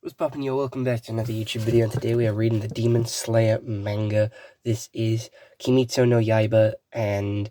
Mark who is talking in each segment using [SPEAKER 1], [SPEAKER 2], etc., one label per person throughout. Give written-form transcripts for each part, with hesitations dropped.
[SPEAKER 1] What's poppin', yo? Welcome back to another YouTube video, and today we are reading the Demon Slayer manga. This is Kimetsu no Yaiba, and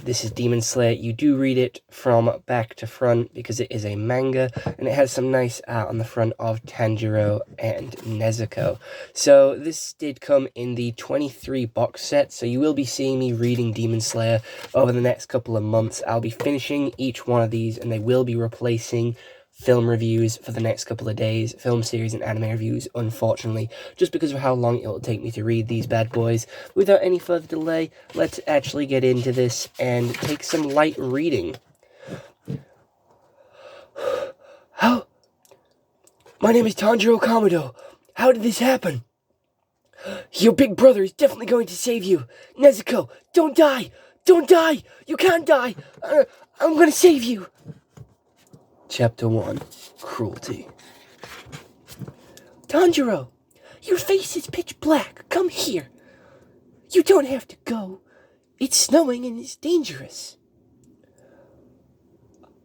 [SPEAKER 1] this is Demon Slayer. You do read it from back to front because it is a manga, and it has some nice art on the front of Tanjiro and Nezuko. So this did come in the 23 box set, so you will be seeing me reading Demon Slayer over the next couple of months. I'll be finishing each one of these, and they will be replacing film reviews for the next couple of days, film series and anime reviews, unfortunately, just because of how long it will take me to read these bad boys. Without any further delay, let's actually get into this and take some light reading. How? My name is Tanjiro Kamado. How did this happen? Your big brother is definitely going to save you. Nezuko, don't die! Don't die! You can't die! I'm gonna save you! Chapter 1, Cruelty. Tanjiro, your face is pitch black. Come here. You don't have to go. It's snowing and it's dangerous.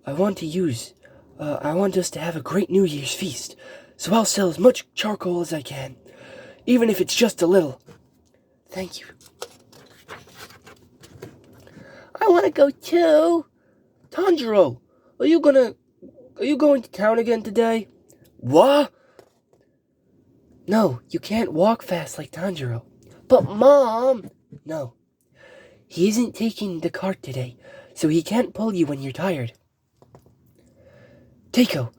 [SPEAKER 1] I want us to have a great New Year's feast, so I'll sell as much charcoal as I can, even if it's just a little. Thank you. I want to go too. Tanjiro, are you going to town again today? What? No, you can't walk fast like Tanjiro. But Mom! No. He isn't taking the cart today, so he can't pull you when you're tired. Teiko,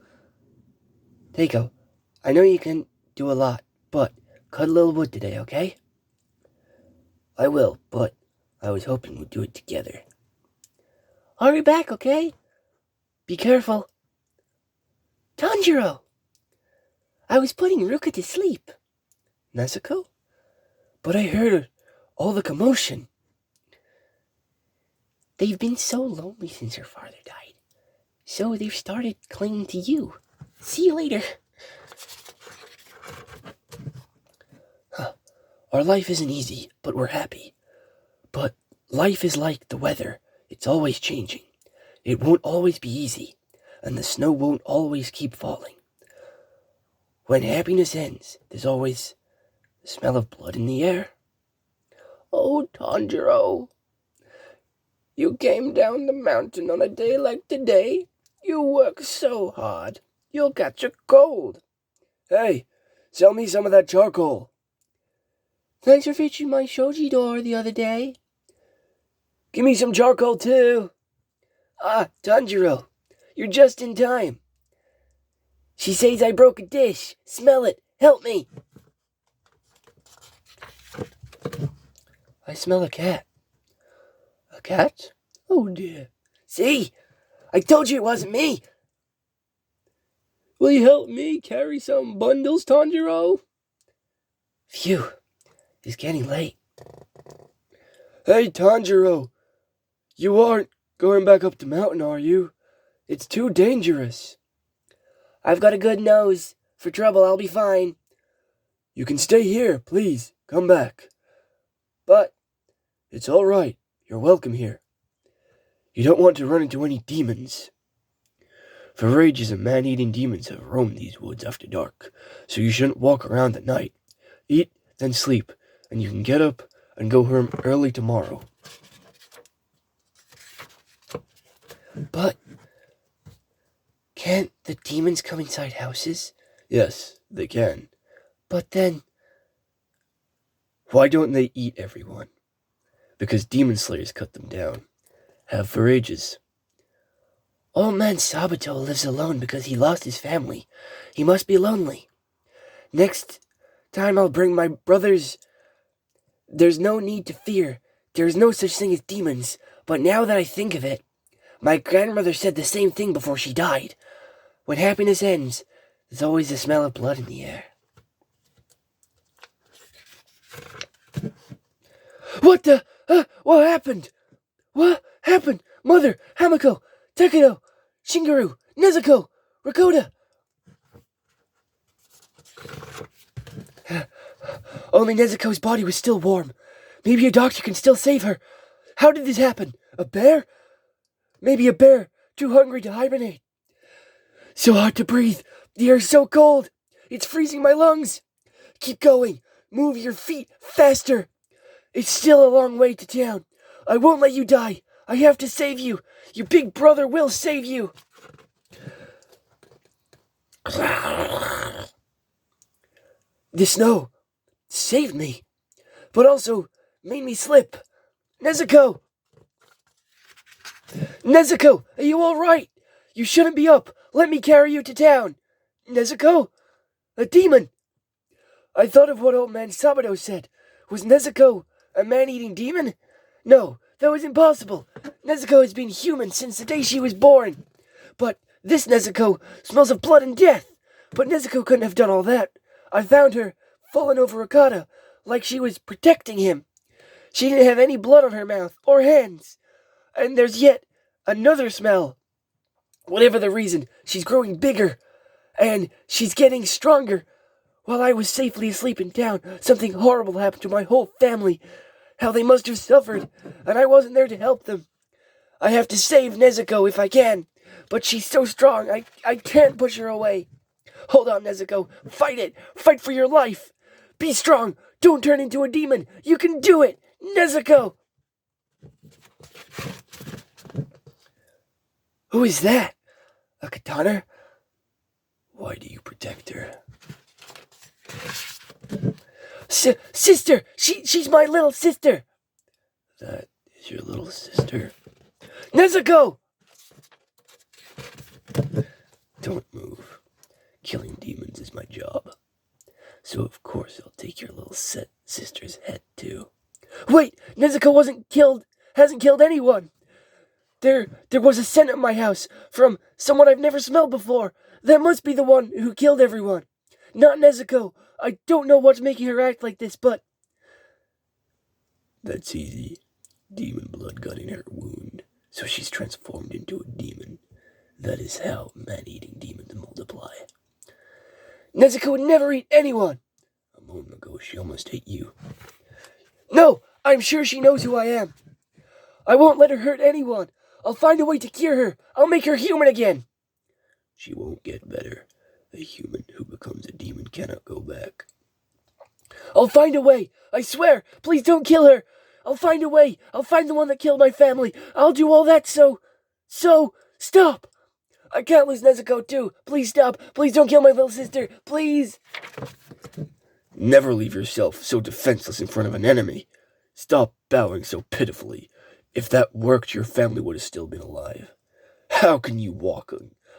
[SPEAKER 1] I know you can do a lot, but cut a little wood today, okay? I will, but I was hoping we'd do it together. Hurry back, okay? Be careful. Tanjiro! I was putting Ruka to sleep. Nezuko? But I heard all the commotion. They've been so lonely since her father died, so they've started clinging to you. See you later. Our life isn't easy, but we're happy. But life is like the weather. It's always changing. It won't always be easy, and the snow won't always keep falling. When happiness ends, there's always the smell of blood in the air. Oh, Tanjiro, you came down the mountain on a day like today. You work so hard, you'll catch a cold. Hey, sell me some of that charcoal. Thanks for fixing my shoji door the other day. Give me some charcoal too. Ah, Tanjiro, you're just in time. She says I broke a dish. Smell it. Help me. I smell a cat. A cat? Oh dear. See? I told you it wasn't me. Will you help me carry some bundles, Tanjiro? Phew. It's getting late. Hey, Tanjiro. You aren't going back up the mountain, are you? It's too dangerous. I've got a good nose. For trouble, I'll be fine. You can stay here, please. Come back. But it's all right. You're welcome here. You don't want to run into any demons. For ages, man-eating demons have roamed these woods after dark, so you shouldn't walk around at night. Eat, then sleep, and you can get up and go home early tomorrow. But can't the demons come inside houses? Yes, they can. But then, why don't they eat everyone? Because demon slayers cut them down. Have for ages. Old man Sabato lives alone because he lost his family. He must be lonely. Next time I'll bring my brothers. There's no need to fear. There's no such thing as demons. But now that I think of it, my grandmother said the same thing before she died. When happiness ends, there's always the smell of blood in the air. What the? What happened? What happened? Mother, Hamiko, Takedo, Shingaru, Nezuko, Rakota. Only Nezuko's body was still warm. Maybe a doctor can still save her. How did this happen? A bear? Maybe a bear, too hungry to hibernate. So hard to breathe. The air's so cold. It's freezing my lungs! Keep going! Move your feet faster! It's still a long way to town. I won't let you die. I have to save you. Your big brother will save you. The snow saved me, but also made me slip. Nezuko! Nezuko, are you all right? You shouldn't be up. Let me carry you to town. Nezuko? A demon! I thought of what old man Sabato said. Was Nezuko a man-eating demon? No, that was impossible. Nezuko has been human since the day she was born. But this Nezuko smells of blood and death. But Nezuko couldn't have done all that. I found her, fallen over Okada, like she was protecting him. She didn't have any blood on her mouth or hands. And there's yet another smell. Whatever the reason, she's growing bigger. And she's getting stronger. While I was safely asleep in town, something horrible happened to my whole family. How they must have suffered, and I wasn't there to help them. I have to save Nezuko if I can, but she's so strong, I can't push her away. Hold on, Nezuko. Fight it. Fight for your life. Be strong. Don't turn into a demon. You can do it. Nezuko! Who is that? A katana? Why do you protect her? Sister! She's my little sister! That is your little sister? Nezuko! Don't move. Killing demons is my job. So of course I'll take your little sister's head too. Wait! Nezuko hasn't killed anyone! There was a scent at my house from someone I've never smelled before. That must be the one who killed everyone. Not Nezuko. I don't know what's making her act like this, but... That's easy. Demon blood got in her wound, so she's transformed into a demon. That is how man-eating demons multiply. Nezuko would never eat anyone! A moment ago, she almost ate you. No! I'm sure she knows who I am. I won't let her hurt anyone. I'll find a way to cure her. I'll make her human again. She won't get better. A human who becomes a demon cannot go back. I'll find a way. I swear. Please don't kill her. I'll find a way. I'll find the one that killed my family. I'll do all that so, stop. I can't lose Nezuko too. Please stop. Please don't kill my little sister. Please. Never leave yourself so defenseless in front of an enemy. Stop bowing so pitifully. If that worked, your family would have still been alive. How can you walk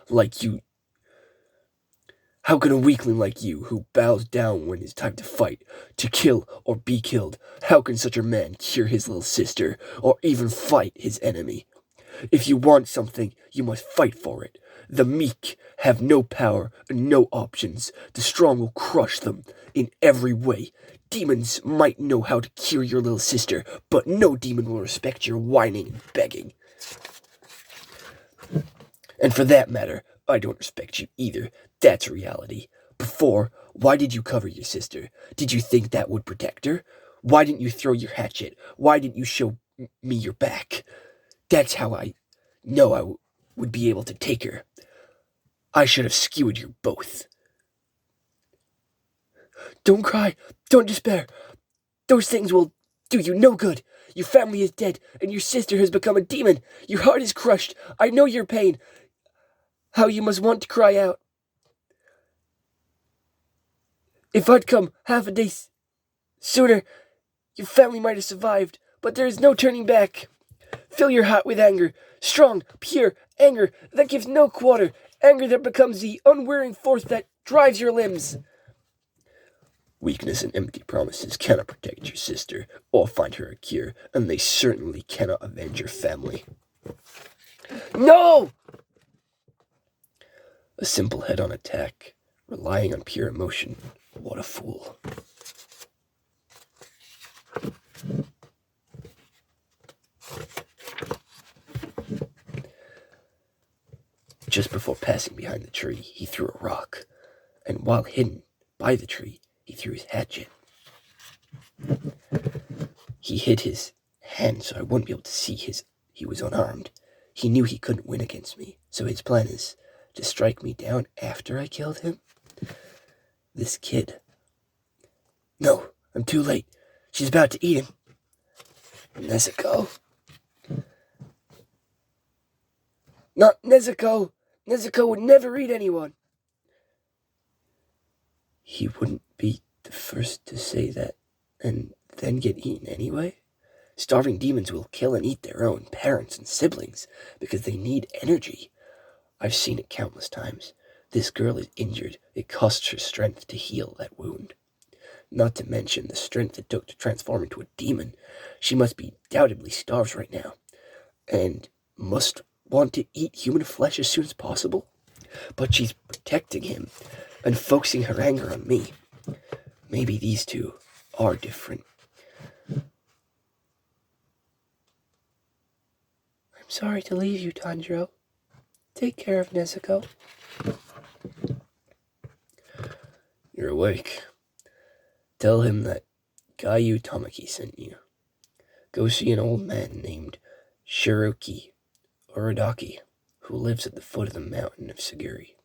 [SPEAKER 1] like you... How can a weakling like you, who bows down when it's time to fight, to kill or be killed, how can such a man cure his little sister, or even fight his enemy? If you want something, you must fight for it. The meek have no power and no options. The strong will crush them in every way. Demons might know how to cure your little sister, but no demon will respect your whining and begging. And for that matter, I don't respect you either. That's reality. Before, why did you cover your sister? Did you think that would protect her? Why didn't you throw your hatchet? Why didn't you show me your back? That's how I know I would be able to take her. I should have skewered you both. Don't cry. Don't despair. Those things will do you no good. Your family is dead, and your sister has become a demon. Your heart is crushed. I know your pain. How you must want to cry out. If I'd come half a day sooner, your family might have survived, but there is no turning back. Fill your heart with anger, strong, pure anger that gives no quarter, anger that becomes the unwearying force that drives your limbs. Weakness and empty promises cannot protect your sister or find her a cure, and they certainly cannot avenge your family. No! A simple head-on attack, relying on pure emotion. What a fool. Just before passing behind the tree, he threw a rock, and while hidden by the tree, he threw his hatchet. He hid his hand so I wouldn't be able to see he was unarmed. He knew he couldn't win against me, so his plan is to strike me down after I killed him. this kid. No, I'm too late. She's about to eat him. Nezuko. Not Nezuko. Nezuko would never eat anyone. He wouldn't be the first to say that and then get eaten anyway. Starving demons will kill and eat their own parents and siblings because they need energy. I've seen it countless times. This girl is injured. It costs her strength to heal that wound. Not to mention the strength it took to transform into a demon. She must be doubtably starved right now, and must want to eat human flesh as soon as possible. But she's protecting him and focusing her anger on me. Maybe these two are different. I'm sorry to leave you, Tanjiro. Take care of Nezuko. You're awake. Tell him that Gayu Tamaki sent you. Go see an old man named Shiroki Urodaki, who lives at the foot of the mountain of Saguri.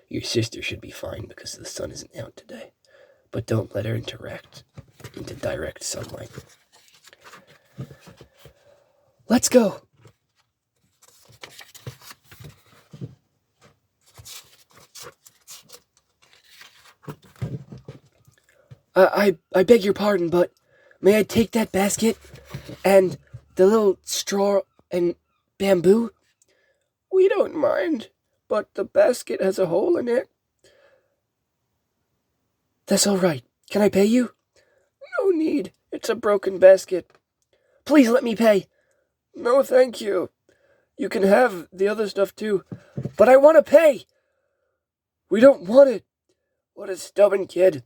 [SPEAKER 1] Your sister should be fine because the sun isn't out today, but don't let her interact into direct sunlight. Let's go! I beg your pardon, but may I take that basket and the little straw and bamboo? We don't mind, but the basket has a hole in it. That's all right. Can I pay you? No need. It's a broken basket. Please let me pay. No, thank you. You can have the other stuff too, but I want to pay. We don't want it. What a stubborn kid.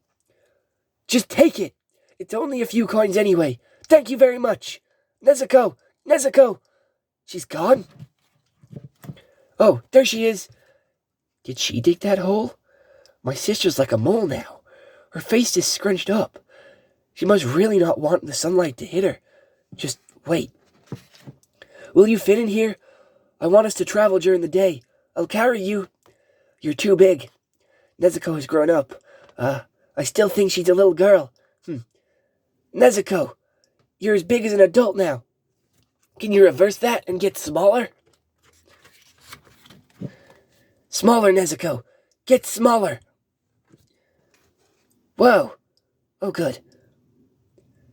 [SPEAKER 1] Just take it. It's only a few coins anyway. Thank you very much. Nezuko! Nezuko! She's gone? Oh, there she is. Did she dig that hole? My sister's like a mole now. Her face is scrunched up. She must really not want the sunlight to hit her. Just wait. Will you fit in here? I want us to travel during the day. I'll carry you. You're too big. Nezuko has grown up. I still think she's a little girl. Nezuko, you're as big as an adult now. Can you reverse that and get smaller? Smaller, Nezuko. Get smaller. Whoa. Oh, good.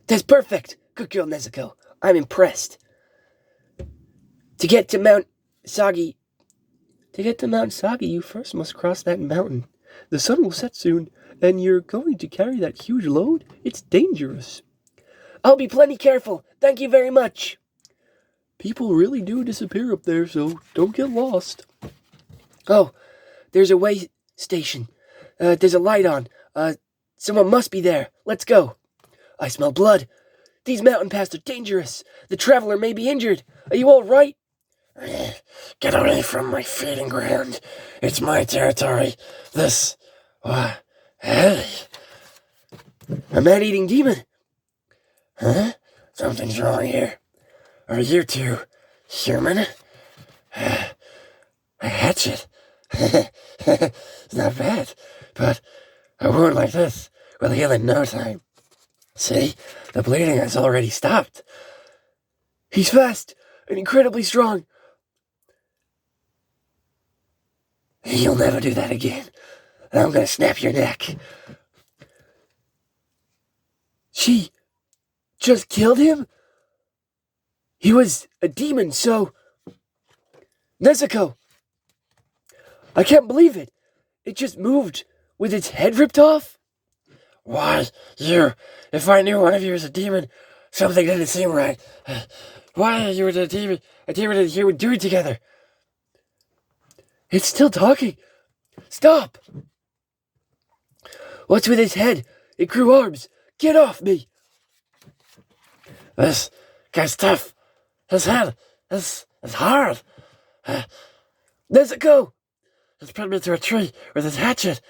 [SPEAKER 1] That's perfect. Good girl, Nezuko. I'm impressed. To get to Mount Sagi, you first must cross that mountain. The sun will set soon, and you're going to carry that huge load? It's dangerous. I'll be plenty careful. Thank you very much. People really do disappear up there, so don't get lost. Oh, there's a way station. There's a light on. Someone must be there. Let's go. I smell blood. These mountain paths are dangerous. The traveler may be injured. Are you all right? Get away from my feeding ground. It's my territory. This... hey. A man-eating demon. Huh? Something's wrong here. Are you two human? A hatchet. Not bad, but a wound like this will heal in no time. See? The bleeding has already stopped. He's fast and incredibly strong. You'll never do that again. I'm gonna snap your neck. She just killed him? He was a demon, so... Nezuko! I can't believe it. It just moved with its head ripped off? Why, if I knew one of you was a demon, something didn't seem right. Why you were a demon and a human doing together? It's still talking. Stop! What's with his head? It grew arms. Get off me! This guy's tough. His head is hard. Nezuko! Let's put him into a tree with his hatchet.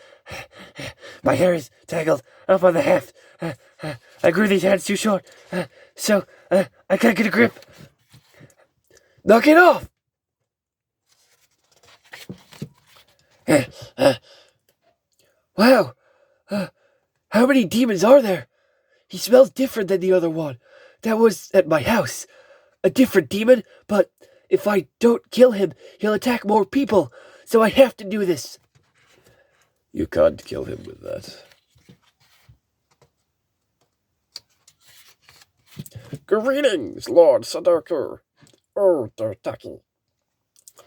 [SPEAKER 1] My hair is tangled up on the heft. I grew these hands too short, so I can't get a grip. Knock it off! Wow, How many demons are there? He smells different than the other one. That was at my house. A different demon, but if I don't kill him, he'll attack more people, so I have to do this.
[SPEAKER 2] You can't kill him with that. Greetings, Lord Sudoku. Oh, Dotaki.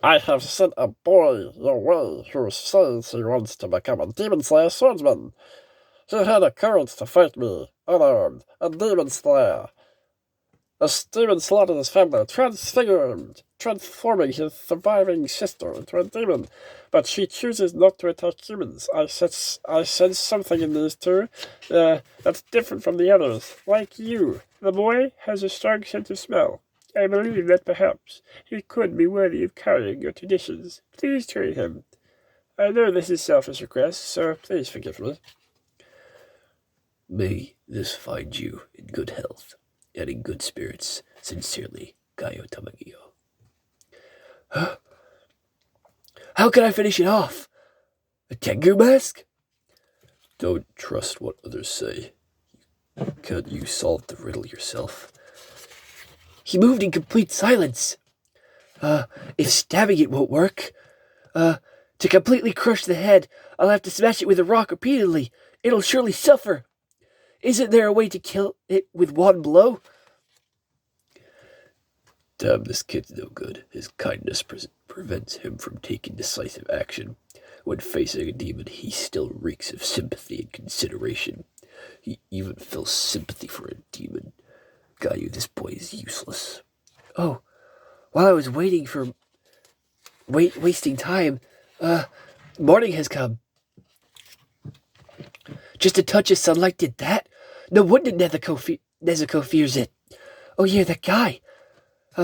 [SPEAKER 2] I have sent a boy your way who says he wants to become a Demon Slayer swordsman. He had the courage to fight me, unarmed, a Demon Slayer. A demon slaughtered his family, transforming his surviving sister into a demon. But she chooses not to attack humans. I sense something in these two that's different from the others. Like you, the boy has a strong sense of smell. I believe that perhaps he could be worthy of carrying your traditions. Please train him. I know this is selfish request, so please forgive me.
[SPEAKER 1] May this find you in good health and in good spirits. Sincerely, Gaio Tamagiyo. How can I finish it off? A Tengu mask?
[SPEAKER 2] Don't trust what others say. Can't you solve the riddle yourself?
[SPEAKER 1] He moved in complete silence. If stabbing it won't work, to completely crush the head, I'll have to smash it with a rock repeatedly. It'll surely suffer. Isn't there a way to kill it with one blow?
[SPEAKER 2] Damn, this kid's no good. His kindness prevents him from taking decisive action. When facing a demon, he still reeks of sympathy and consideration. He even feels sympathy for a demon. Gaio, this boy is useless.
[SPEAKER 1] Oh, while I was wasting time, morning has come. Just a touch of sunlight did that? No wonder Nezuko fears it. Oh yeah, that guy.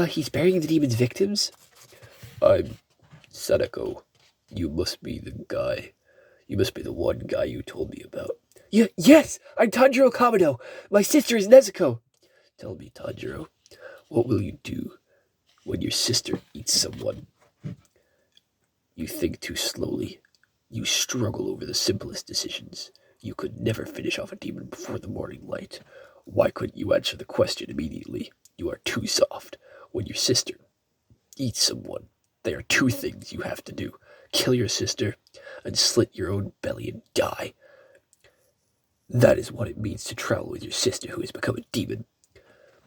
[SPEAKER 1] He's burying the demon's victims?
[SPEAKER 2] I'm Sadako. You must be the guy. You must be the one guy you told me about.
[SPEAKER 1] Yes, I'm Tanjiro Kamado. My sister is Nezuko.
[SPEAKER 2] Tell me, Tanjiro, what will you do when your sister eats someone? You think too slowly. You struggle over the simplest decisions. You could never finish off a demon before the morning light. Why couldn't you answer the question immediately? You are too soft. When your sister eats someone, there are two things you have to do. Kill your sister and slit your own belly and die. That is what it means to travel with your sister who has become a demon.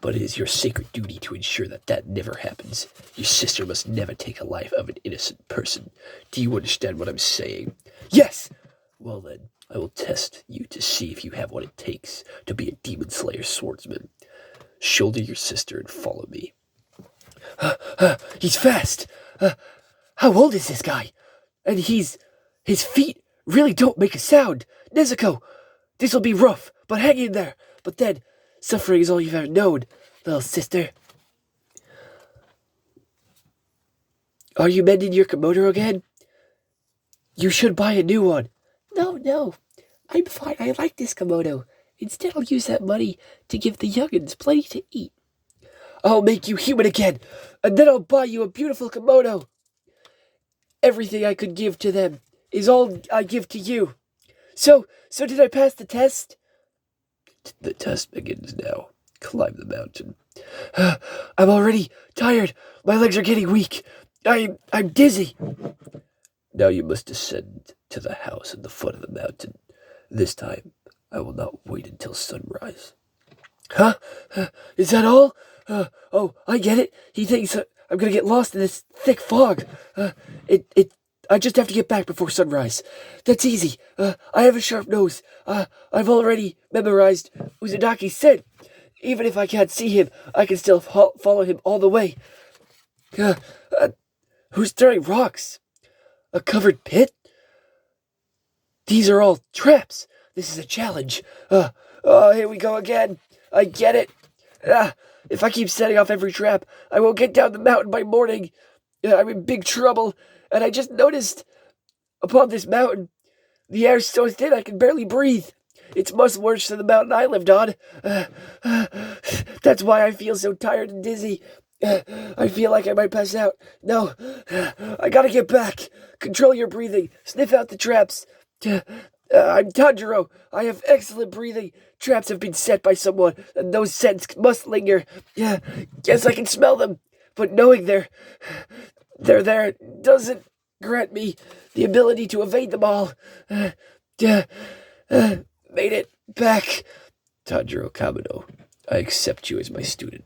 [SPEAKER 2] But it is your sacred duty to ensure that that never happens. Your sister must never take the life of an innocent person. Do you understand what I'm saying?
[SPEAKER 1] Yes!
[SPEAKER 2] Well then, I will test you to see if you have what it takes to be a Demon Slayer swordsman. Shoulder your sister and follow me.
[SPEAKER 1] He's fast! How old is this guy? And his feet really don't make a sound. Nezuko, this'll be rough, but hang in there. But then, suffering is all you've ever known, little sister. Are you mending your kimono again? You should buy a new one. No, I'm fine. I like this kimono. Instead, I'll use that money to give the young'uns plenty to eat. I'll make you human again, and then I'll buy you a beautiful kimono. Everything I could give to them is all I give to you. So did I pass the test?
[SPEAKER 2] The test begins now. Climb the mountain.
[SPEAKER 1] I'm already tired. My legs are getting weak. I'm dizzy.
[SPEAKER 2] Now you must descend to the house at the foot of the mountain. This time, I will not wait until sunrise.
[SPEAKER 1] Huh? Is that all? Oh, I get it. He thinks I'm gonna get lost in this thick fog. I just have to get back before sunrise. That's easy. I have a sharp nose. I've already memorized Uzudaki's scent. Even if I can't see him, I can still follow him all the way. Who's throwing rocks? A covered pit? These are all traps. This is a challenge. Here we go again. I get it. If I keep setting off every trap, I won't get down the mountain by morning. I'm in big trouble. And I just noticed, upon this mountain, the air's so thin I can barely breathe. It's much worse than the mountain I lived on. That's why I feel so tired and dizzy. I feel like I might pass out. No, I gotta get back. Control your breathing. Sniff out the traps. I'm Tanjiro. I have excellent breathing. Traps have been set by someone, and those scents must linger. Yeah, yes, I can smell them. But knowing they're there doesn't grant me the ability to evade them all. Yeah, made it back.
[SPEAKER 2] Tanjiro Kamado, I accept you as my student.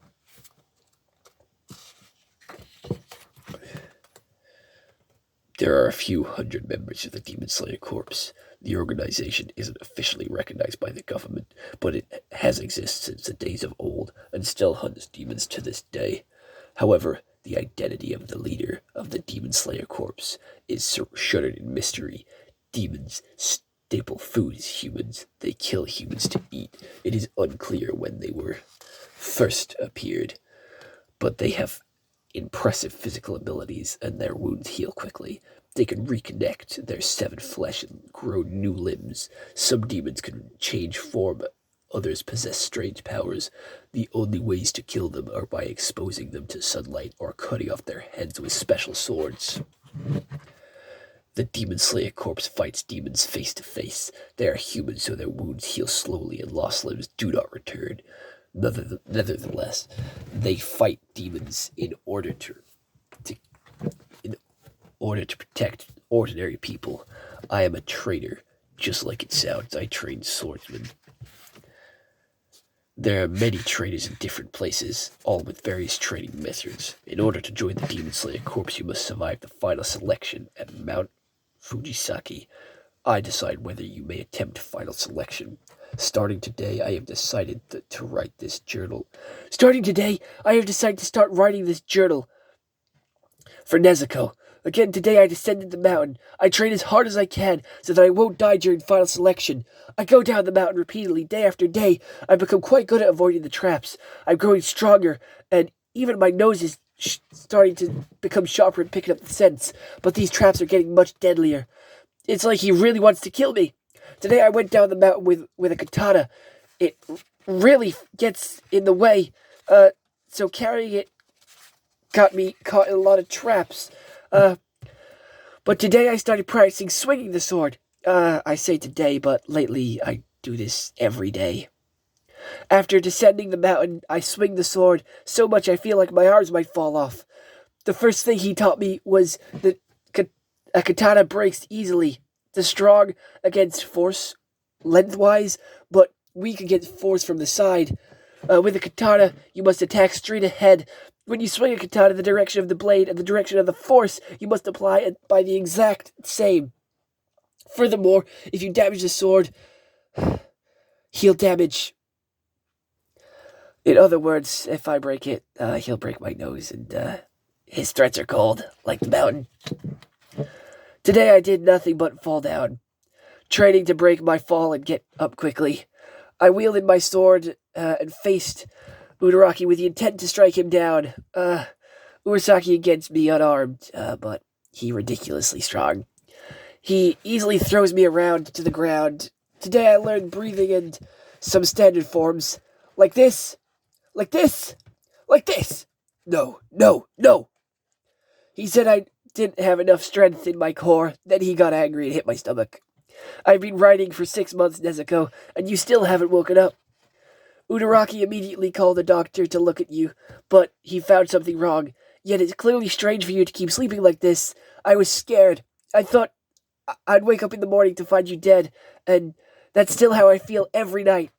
[SPEAKER 2] There are a few hundred members of the Demon Slayer Corps. The organization isn't officially recognized by the government, but it has existed since the days of old and still hunts demons to this day. However, the identity of the leader of the Demon Slayer Corps is shrouded in mystery. Demons staple food is humans. They kill humans to eat. It is unclear when they were first appeared, but they have impressive physical abilities, and their wounds heal quickly. They can reconnect their severed flesh and grow new limbs. Some demons can change form, others possess strange powers. The only ways to kill them are by exposing them to sunlight or cutting off their heads with special swords. The Demon Slayer Corps fights demons face to face. They are human, so their wounds heal slowly and lost limbs do not return. Nevertheless, they fight demons in order to protect ordinary people. I am a trainer, just like it sounds. I train swordsmen. There are many trainers in different places, all with various training methods. In order to join the Demon Slayer Corps, you must survive the final selection at Mount Fujisaki. I decide whether you may attempt final selection. Starting today, I have decided to write this journal. Starting today, I have decided to start writing this journal for Nezuko. Again, today I descended the mountain. I train as hard as I can so that I won't die during final selection. I go down the mountain repeatedly, day after day. I've become quite good at avoiding the traps. I'm growing stronger, and even my nose is starting to become sharper and picking up the scents. But these traps are getting much deadlier. It's like he really wants to kill me. Today I went down the mountain with a katana. It really gets in the way, so carrying it got me caught in a lot of traps. But today I started practicing swinging the sword. I say today, but lately I do this every day. After descending the mountain, I swing the sword so much I feel like my arms might fall off. The first thing he taught me was that a katana breaks easily. The strong against force lengthwise, but weak against force from the side. With a katana, you must attack straight ahead. When you swing a katana, the direction of the blade and the direction of the force, you must apply it by the exact same. Furthermore, if you damage the sword, he'll damage. In other words, if I break it, he'll break my nose, and his threats are cold, like the mountain. Today I did nothing but fall down, training to break my fall and get up quickly. I wielded my sword and faced Uraraki with the intent to strike him down. Urasaki against me unarmed, but he ridiculously strong. He easily throws me around to the ground. Today I learned breathing and some standard forms. Like this. Like this. Like this. No, no, no. He said I didn't have enough strength in my core. Then he got angry and hit my stomach. I've been writing for 6 months, Nezuko, and you still haven't woken up. Uraraki immediately called the doctor to look at you, but he found something wrong. Yet it's clearly strange for you to keep sleeping like this. I was scared. I thought I'd wake up in the morning to find you dead, and that's still how I feel every night.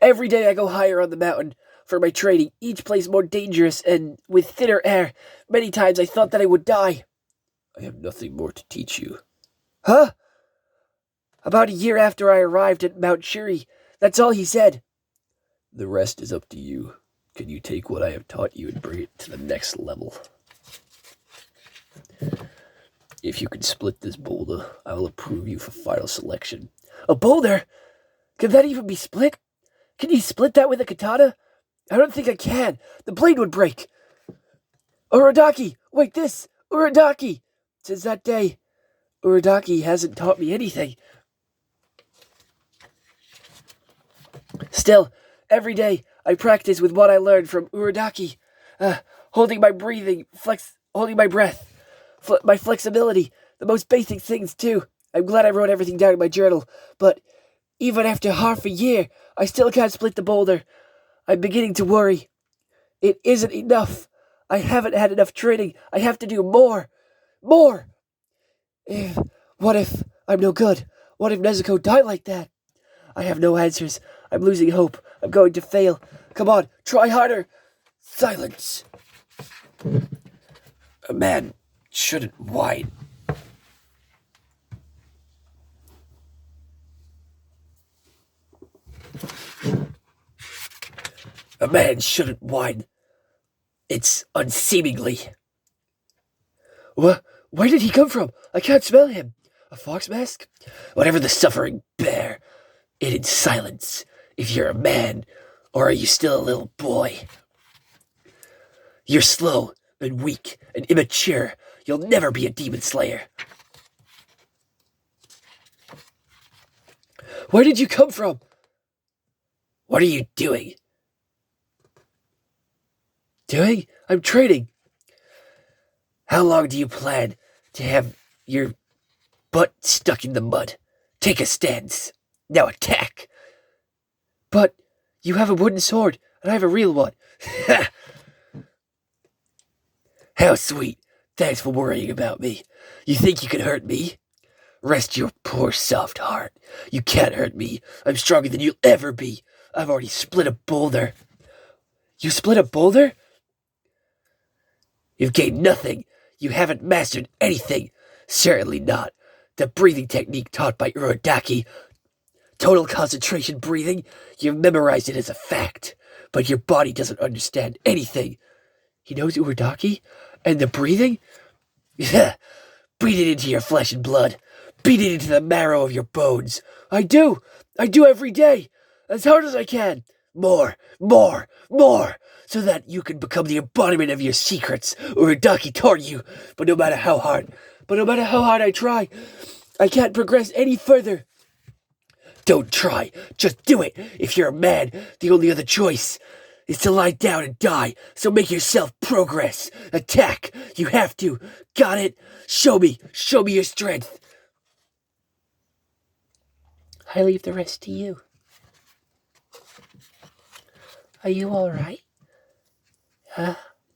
[SPEAKER 2] Every day I go higher on the mountain for my training, each place more dangerous and with thinner air. Many times I thought that I would die. I have nothing more to teach you.
[SPEAKER 1] Huh? About a year after I arrived at Mount Shuri, that's all he said.
[SPEAKER 2] The rest is up to you. Can you take what I have taught you and bring it to the next level? If you can split this boulder, I will approve you for final selection.
[SPEAKER 1] A boulder? Can that even be split? Can you split that with a katana? I don't think I can. The blade would break. Urodaki! Wait, this! Urodaki! Since that day, Urodaki hasn't taught me anything. Still, every day I practice with what I learned from Urodaki. Holding my breathing, holding my breath, my flexibility, the most basic things too. I'm glad I wrote everything down in my journal, but even after half a year, I still can't split the boulder. I'm beginning to worry. It isn't enough. I haven't had enough training. I have to do more. More! If, what if I'm no good? What if Nezuko died like that? I have no answers. I'm losing hope. I'm going to fail. Come on, try harder. Silence.
[SPEAKER 2] A man shouldn't whine. A man shouldn't whine. It's unseemly.
[SPEAKER 1] What? Where did he come from? I can't smell him. A fox mask?
[SPEAKER 2] Whatever the suffering bear, it in silence. If you're a man, or are you still a little boy? You're slow and weak and immature. You'll never be a demon slayer.
[SPEAKER 1] Where did you come from?
[SPEAKER 2] What are you doing?
[SPEAKER 1] Doing? I'm training.
[SPEAKER 2] How long do you plan to have your butt stuck in the mud? Take a stance. Now attack.
[SPEAKER 1] But you have a wooden sword, and I have a real one.
[SPEAKER 2] How sweet. Thanks for worrying about me. You think you can hurt me? Rest your poor soft heart. You can't hurt me. I'm stronger than you'll ever be. I've already split a boulder.
[SPEAKER 1] You split a boulder?
[SPEAKER 2] You've gained nothing. You haven't mastered anything. Certainly not. The breathing technique taught by Urodaki. Total concentration breathing. You've memorized it as a fact. But your body doesn't understand anything.
[SPEAKER 1] He knows Urodaki? And the breathing?
[SPEAKER 2] Yeah. Breathe it into your flesh and blood. Beat it into the marrow of your bones.
[SPEAKER 1] I do every day. As hard as I can.
[SPEAKER 2] More, more, more, so that you can become the embodiment of your secrets. Urodaki taught you, but no matter how hard
[SPEAKER 1] I try, I can't progress any further.
[SPEAKER 2] Don't try, just do it. If you're a man, the only other choice is to lie down and die, so make yourself progress. Attack, you have to. Got it? Show me your strength.
[SPEAKER 1] I leave the rest to you. Are you all right?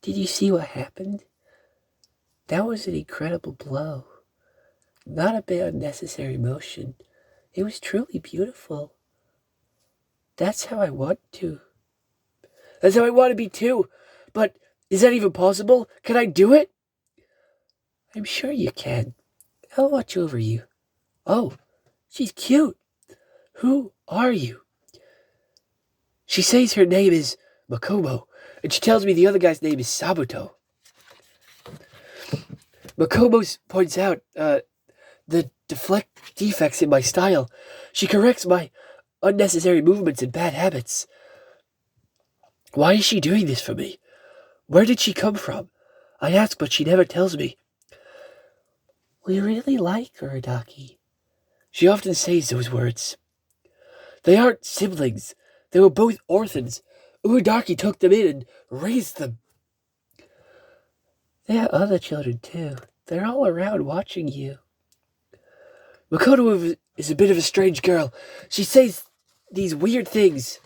[SPEAKER 1] Did you see what happened? That was an incredible blow. Not a bit unnecessary motion. It was truly beautiful. That's how I want to. That's how I want to be too. But is that even possible? Can I do it? I'm sure you can. I'll watch over you. Oh, she's cute. Who are you? She says her name is Makomo, and she tells me the other guy's name is Sabuto. Makomo points out the defects in my style. She corrects my unnecessary movements and bad habits. Why is she doing this for me? Where did she come from? I ask, but she never tells me. We really like Urodaki. She often says those words. They aren't siblings. They were both orphans. Urodaki took them in and raised them. They have other children too. They're all around watching you. Makoto is a bit of a strange girl. She says these weird things.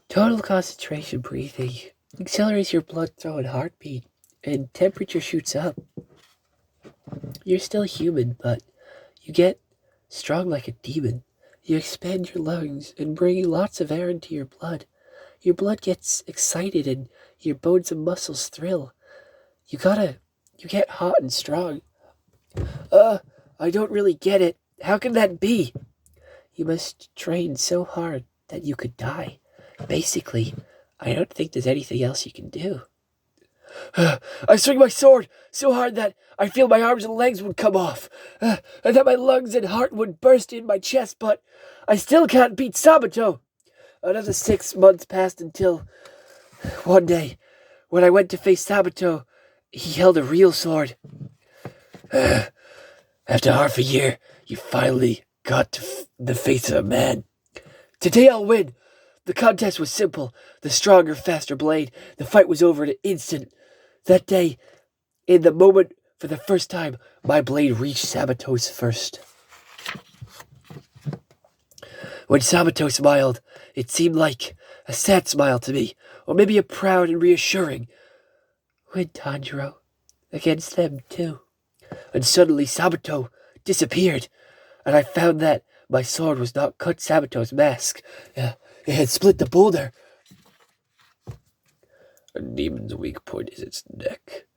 [SPEAKER 1] Total concentration breathing accelerates your blood flow and heartbeat, and temperature shoots up. You're still human, but you get strong like a demon. You expand your lungs and bring lots of air into your blood. Your blood gets excited and your bones and muscles thrill. You get hot and strong. I don't really get it. How can that be? You must train so hard that you could die. Basically, I don't think there's anything else you can do. I swing my sword so hard that I feel my arms and legs would come off, and that my lungs and heart would burst in my chest, but I still can't beat Sabuto. Another 6 months passed until one day, when I went to face Sabuto, he held a real sword.
[SPEAKER 2] After half a year, you finally got to the face of a man.
[SPEAKER 1] Today I'll win. The contest was simple. The stronger, faster blade. The fight was over in an instant. That day, in the moment For the first time, my blade reached Sabato's first. When Sabato smiled, it seemed like a sad smile to me, or maybe a proud and reassuring. Win, Tanjiro. Against them, too. And suddenly Sabato disappeared, and I found that my sword was not cut Sabato's mask. It had split the boulder.
[SPEAKER 2] A demon's weak point is its neck.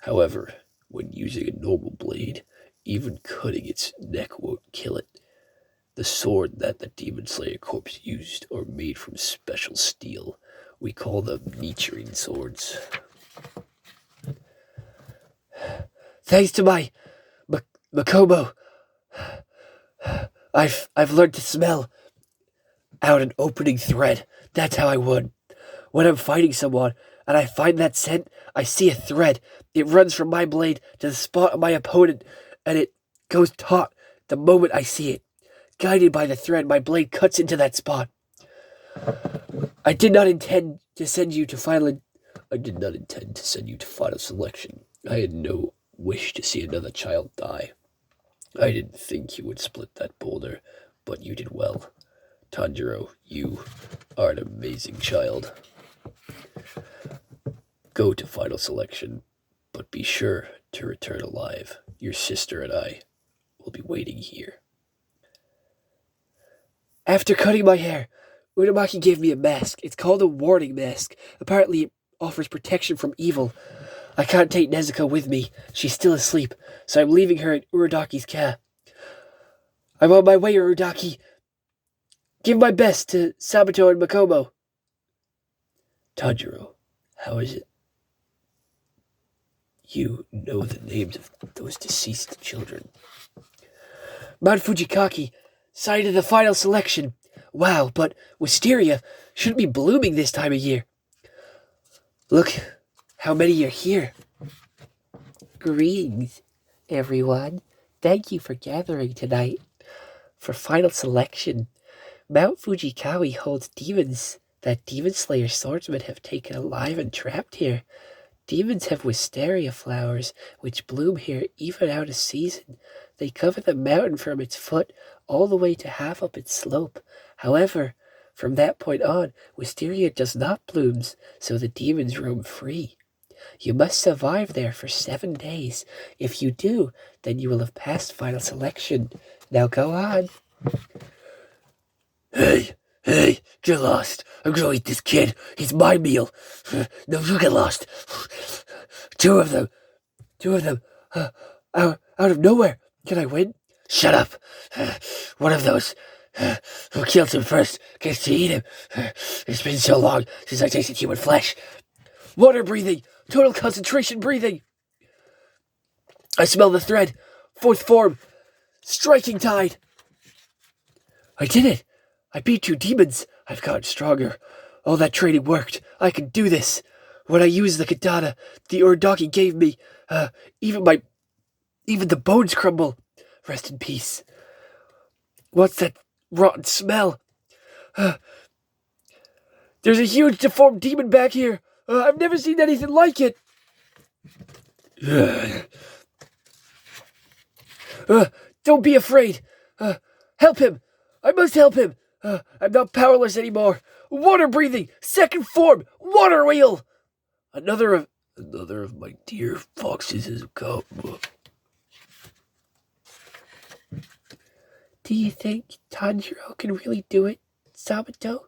[SPEAKER 2] However, when using a normal blade, even cutting its neck won't kill it. The sword that the Demon Slayer corpse used are made from special steel. We call them Nichiren swords.
[SPEAKER 1] Thanks to my Makobo, I've learned to smell out an opening thread. That's how I won. When I'm fighting someone and I find that scent, I see a thread. It runs from my blade to the spot of my opponent, and it goes taut the moment I see it. Guided by the thread, my blade cuts into that spot. I did not intend to send you to final
[SPEAKER 2] selection. I had no wish to see another child die. I didn't think you would split that boulder, but you did well. Tanjiro, you are an amazing child. Go to final selection, but be sure to return alive. Your sister and I will be waiting here.
[SPEAKER 1] After cutting my hair, Udamaki gave me a mask. It's called a warding mask. Apparently it offers protection from evil. I can't take Nezuko with me. She's still asleep, so I'm leaving her in Uradaki's camp. I'm on my way, Uradaki. Give my best to Sabato and Makomo.
[SPEAKER 2] Tanjiro, how is it? You know the names of those deceased children.
[SPEAKER 1] Mount Fujikaki, site of the final selection. Wow, but wisteria shouldn't be blooming this time of year. Look how many are here. Greetings, everyone. Thank you for gathering tonight. For final selection, Mount Fujikawa holds demons that Demon Slayer swordsmen have taken alive and trapped here. Demons have wisteria flowers, which bloom here even out of season. They cover the mountain from its foot all the way to half up its slope. However, from that point on, wisteria does not bloom, so the demons roam free. You must survive there for 7 days. If you do, then you will have passed final selection. Now go on.
[SPEAKER 2] Hey, get lost. I'm gonna eat this kid. He's my meal. No, you get lost. Two of them.
[SPEAKER 1] Out of nowhere. Can I win?
[SPEAKER 2] Shut up. One of those. Who killed him first gets to eat him. It's been so long since I tasted human flesh.
[SPEAKER 1] Water breathing. Total concentration breathing. I smell the thread. 4th form. Striking tide. I did it. I beat 2 demons. I've gotten stronger. All that training worked. I can do this. When I used the katana the Urodaki gave me, even the bones crumble. Rest in peace. What's that rotten smell? There's a huge deformed demon back here. I've never seen anything like it. Don't be afraid. Help him. I must help him. I'm not powerless anymore. Water breathing. 2nd form. Water wheel. Another of my dear foxes has come. Do you think Tanjiro can really do it, Sabato?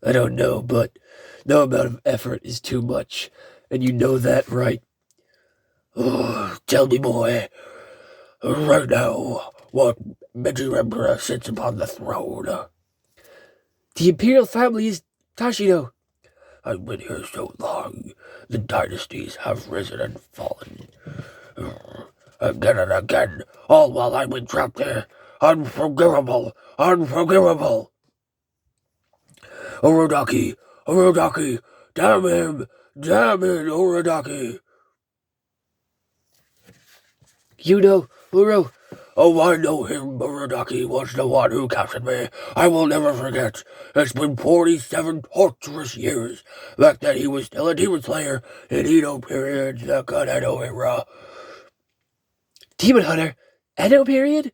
[SPEAKER 2] I don't know, but no amount of effort is too much, and you know that, right? Oh, tell me, boy, right now, what Meiji Emperor sits upon the throne?
[SPEAKER 1] The imperial family is Tashino.
[SPEAKER 2] I've been here so long. The dynasties have risen and fallen. Again and again, all while I'm trapped there. Unforgivable! Urodaki! Damn him! Damn it, Urodaki!
[SPEAKER 1] You know, Uro.
[SPEAKER 2] Oh, I know him. Urodaki was the one who captured me. I will never forget. It's been 47 torturous years. Back then he was still a demon slayer in Edo period, the Kanano era.
[SPEAKER 1] Demon Hunter? Edo period?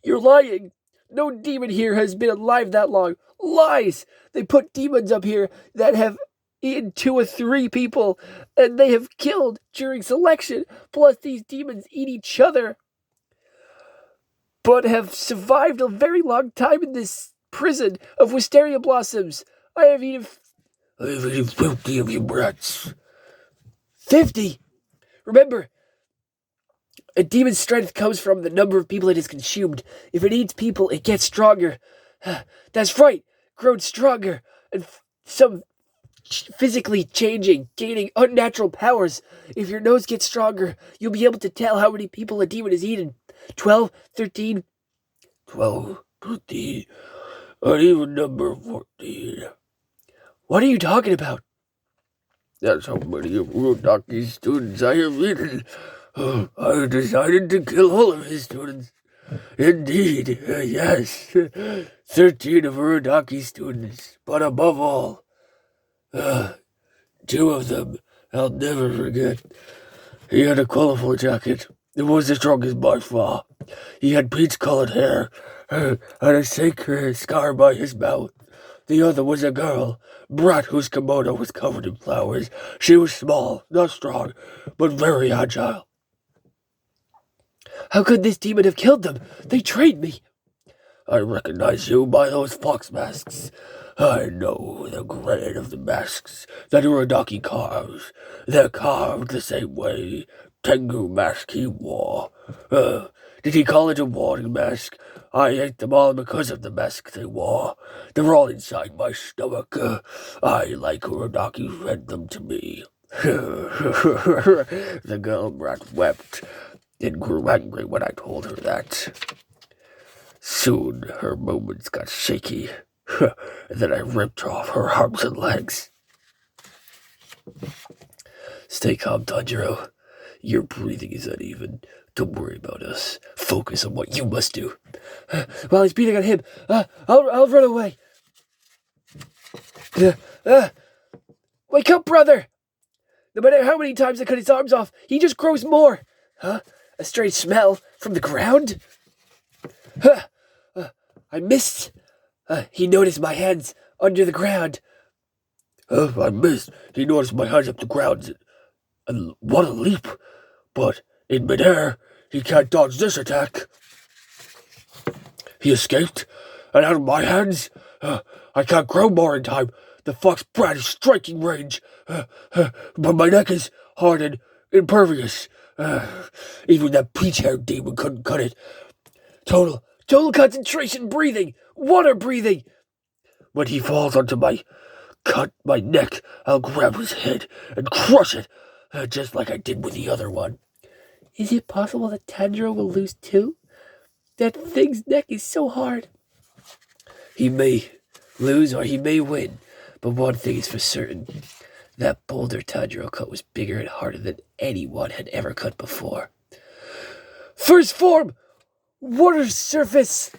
[SPEAKER 1] You're lying. No demon here has been alive that long. Lies! They put demons up here that have eaten 2 or 3 people, and they have killed during selection. Plus, these demons eat each other, but have survived a very long time in this prison of wisteria blossoms. I've eaten
[SPEAKER 2] 50 of you brats.
[SPEAKER 1] 50. Remember, a demon's strength comes from the number of people it has consumed. If it eats people, it gets stronger. That's right, grown stronger, and some physically changing, gaining unnatural powers. If your nose gets stronger, you'll be able to tell how many people a demon has eaten. 12, 13.
[SPEAKER 2] 12, 13, or even number 14.
[SPEAKER 1] What are you talking about?
[SPEAKER 2] That's how many of Urodaki's students I have eaten. I decided to kill all of his students. Indeed, yes. 13 of Urodaki's students, but above all, 2 of them I'll never forget. He had a colorful jacket. It was the strongest by far. He had peach-colored hair, and a sacred scar by his mouth. The other was a girl, Brat, whose kimono was covered in flowers. She was small, not strong, but very agile.
[SPEAKER 1] How could this demon have killed them? They trained me.
[SPEAKER 2] I recognize you by those fox masks. I know the grade of the masks that Urodaki carves. They're carved the same way Tengu mask he wore. Did he call it a warning mask? I ate them all because of the mask they wore. They're all inside my stomach. I, like Urodaki, fed them to me. The girl brat wept and grew angry when I told her that. Soon her movements got shaky, and then I ripped off her arms and legs.
[SPEAKER 1] Stay calm, Tanjiro. Your breathing is uneven. Don't worry about us. Focus on what you must do. While he's beating on him, I'll run away. Wake up, brother! No matter how many times I cut his arms off, he just grows more. A strange smell from the ground? I missed. He noticed my hands under the ground.
[SPEAKER 2] I missed. He noticed my hands up the ground. And what a leap! But in midair, he can't dodge this attack. He escaped, and out of my hands, I can't grow more in time. The fox brat is striking range, but my neck is hard and impervious. Even that peach-haired demon couldn't cut it.
[SPEAKER 1] Total concentration breathing, water breathing.
[SPEAKER 2] When he falls onto my neck, I'll grab his head and crush it, just like I did with the other one.
[SPEAKER 1] Is it possible that Tanjiro will lose too? That thing's neck is so hard. He may lose or he may win, but one thing is for certain. That boulder Tanjiro cut was bigger and harder than anyone had ever cut before. First form! Water surface!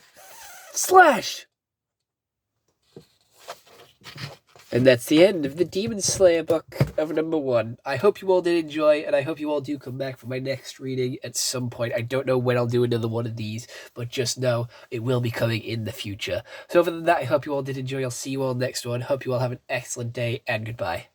[SPEAKER 1] Slash! And that's the end of the Demon Slayer book of number 1. I hope you all did enjoy, and I hope you all do come back for my next reading at some point. I don't know when I'll do another one of these, but just know it will be coming in the future. So other than that, I hope you all did enjoy. I'll see you all next one. Hope you all have an excellent day, and goodbye.